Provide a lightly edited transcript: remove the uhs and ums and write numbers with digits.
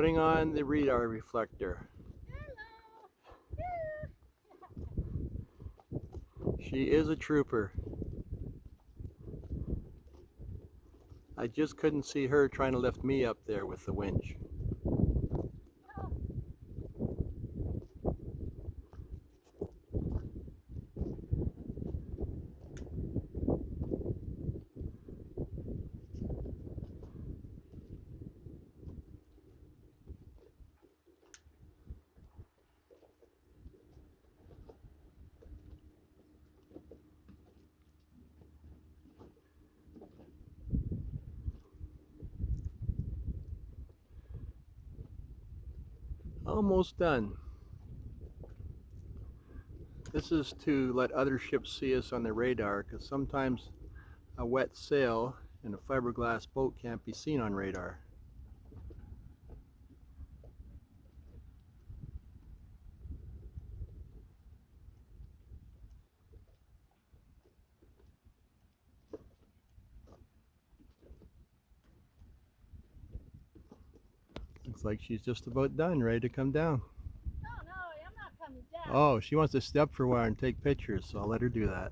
Putting on the radar reflector. She is a trooper. I just couldn't see her trying to lift me up there with the winch. Almost done. This is to let other ships see us on the radar, because sometimes a wet sail and a fiberglass boat can't be seen on radar. Looks like she's just about done, ready to come down. No, I'm not coming down. Oh, she wants to step for a while and take pictures, so I'll let her do that.